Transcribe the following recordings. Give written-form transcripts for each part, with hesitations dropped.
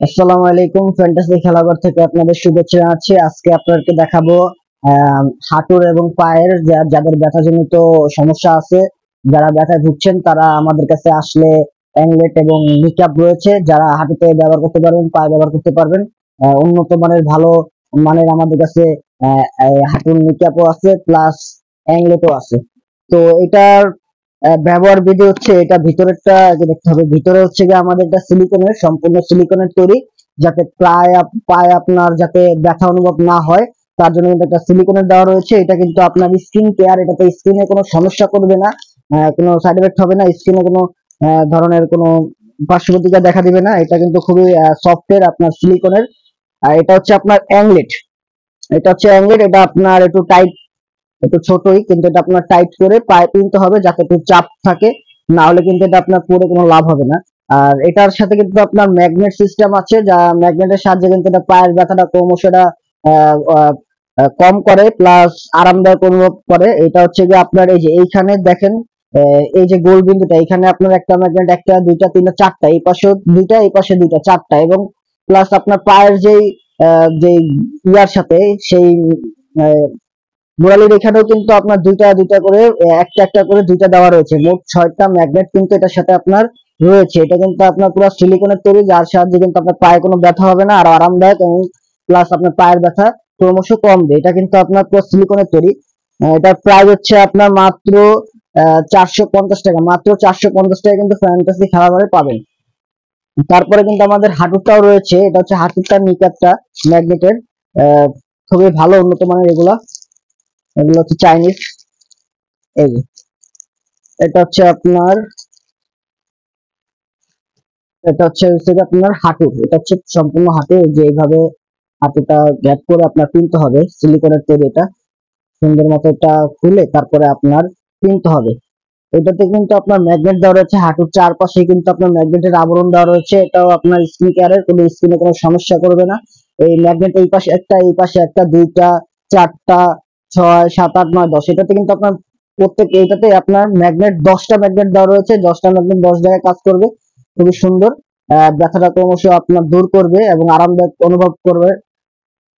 আসসালামু আলাইকুম, ফ্যান্টাসি খেলাঘর থেকে আপনাদের শুভেচ্ছা জানাচ্ছি। আজকে আপনাদেরকে দেখাবো হাঁটুর এবং পায়ের যাদের ব্যথাজনিত সমস্যা আছে, যারা ব্যথায় ভুগছেন তারা আমাদের কাছে আসলে অ্যাংলেট এবং নিকাপ রয়েছে, যারা হাঁটুতে ব্যবহার করতে পারবেন, পায়ে ব্যবহার করতে পারবেন। উন্নত মানের ভালো মানের আমাদের কাছে হাঁটুর নিকাপও আছে, প্লাস অ্যাংলেটও আছে। তো এটার ব্যবহার বিধি হচ্ছে, এটা ভিতরেরটা আগে দেখতে হবে। ভিতরে হচ্ছে গিয়ে আমাদের এটা সিলিকনের, সম্পূর্ণ সিলিকনের তৈরি, যাতে পায়ে আপনার যাতে ব্যথা অনুভব না হয় তার জন্য কিন্তু একটা সিলিকনের দেওয়া রয়েছে। এটা কিন্তু আপনার স্কিন কেয়ার, এটাতে স্কিনে কোনো সমস্যা করবে না, কোনো সাইড এফেক্ট হবে না, স্কিনে কোনো ধরনের কোনো পার্শ্ব প্রতিক্রিয়া দেখা দিবে না। এটা কিন্তু খুবই সফটের আপনার সিলিকনের। আর এটা হচ্ছে আপনার অ্যাংলেট, এটা আপনার একটু টাইট, একটু ছোটই, কিন্তু এটা আপনার টাইট করে পায়ে কিনতে হবে যাতে একটু চাপ থাকে, না হলে কিন্তু এটা আপনার পরে কোনো লাভ হবে না। আর এটার সাথে কিন্তু আপনার ম্যাগনেট সিস্টেম আছে, যা ম্যাগনেটের সাহায্যে কিন্তু এটা পায়ের ব্যথাটা ক্রমশ এটা আহ, আহ, কম করে, প্লাস আরামদায়ক অনুভব করে। এটা হচ্ছে যে আপনার এই যে এইখানে দেখেন, এই যে গোল বিন্দুটা, এখানে আপনার একটা ম্যাগনেট, একটা দুইটা তিনটা চারটা, এই পাশে দুইটা, এই পাশে দুইটা, চারটা, এবং প্লাস আপনার পায়ের যেই যে ইয়ার সাথে সেই গোড়ালির এখানেও কিন্তু আপনার দুইটা দুইটা করে, একটা একটা করে দুইটা দেওয়া রয়েছে। মোট 6টা ম্যাগনেট কিন্তু এটার সাথে আপনার রয়েছে। এটা কিন্তু আপনার পুরো সিলিকনের তৈরি, যার সাহায্যে কিন্তু আপনার পায়ে কোনো ব্যথা হবে না, আর আরামদায়ক, এবং প্লাস আপনার পায়ের ব্যথা ক্রমশ কমবে। এটা কিন্তু আপনার পুরো সিলিকনের তৈরি। এটার প্রাইস হচ্ছে আপনার মাত্র 450 টাকা, মাত্র 450 টাকা কিন্তু ফ্যান্টাসি খেলাঘরে পাবেন। তারপরে কিন্তু আমাদের হাঁটুরটাও রয়েছে, এটা হচ্ছে হাঁটুরটা নিকাপটা ম্যাগনেটের, খুবই ভালো উন্নত মানের এগুলা। এগুলো হচ্ছে চাইনিজ। এই যে, এটা হচ্ছে আপনার, হচ্ছে আপনার হাঁটু, এটা হচ্ছে সম্পূর্ণ হাঁটু, যে এইভাবে হাঁটুটা গ্যাপ করে আপনার কিনতে হবে, সিলিকনের তৈরি। এটা সুন্দর মতো এটা খুলে তারপরে আপনার কিনতে হবে। এটাতে কিন্তু আপনার ম্যাগনেট দেওয়া রয়েছে, হাঁটুর চারপাশে কিন্তু আপনার ম্যাগনেটের আবরণ দেওয়া রয়েছে। এটাও আপনার স্কিন কেয়ারের, কোনো স্কিনে কোনো সমস্যা করবে না। এই ম্যাগনেট এই পাশে একটা, এই পাশে একটা, দুইটা, চারটা, 6, 7, 8, 9, 10, এটাতে কিন্তু আপনার প্রত্যেক এইটাতে আপনার ম্যাগনেট 10টা ম্যাগনেট দেওয়া রয়েছে, 10টা ম্যাগনেট 10 জায়গায় কাজ করবে, খুবই সুন্দর। ব্যথাটা ক্রমশ আপনার দূর করবে এবং আরামদায়ক অনুভব করবে।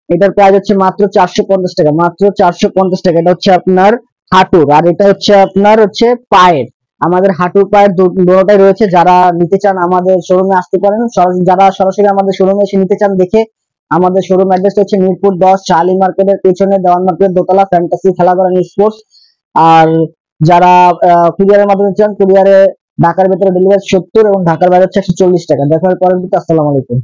এটার প্রাইস হচ্ছে মাত্র 450 টাকা, মাত্র 450 টাকা। এটা হচ্ছে আপনার হাঁটুর, আর এটা হচ্ছে আপনার হচ্ছে পায়ের। আমাদের হাঁটুর পায়ের দুটোটাই রয়েছে। যারা নিতে চান আমাদের শোরুমে আসতে পারেন, যারা সরাসরি আমাদের শোরুমে এসে নিতে চান দেখে, আমাদের শোরুম অ্যাড্রেস হচ্ছে মিরপুর 10, শালি মার্কেটের পেছনে, দেওয়ান মার্কেটের দোতলা, ফ্যান্টাসি খেলাঘর এন্ড স্পোর্টস। আর যারা কুরিয়ারের মাধ্যমে চান, কুরিয়ারে ঢাকার ভেতরে ডেলিভারি 70, এবং ঢাকার বাইরে হচ্ছে 140 টাকা। দেখার পরে, আসসালামু আলাইকুম।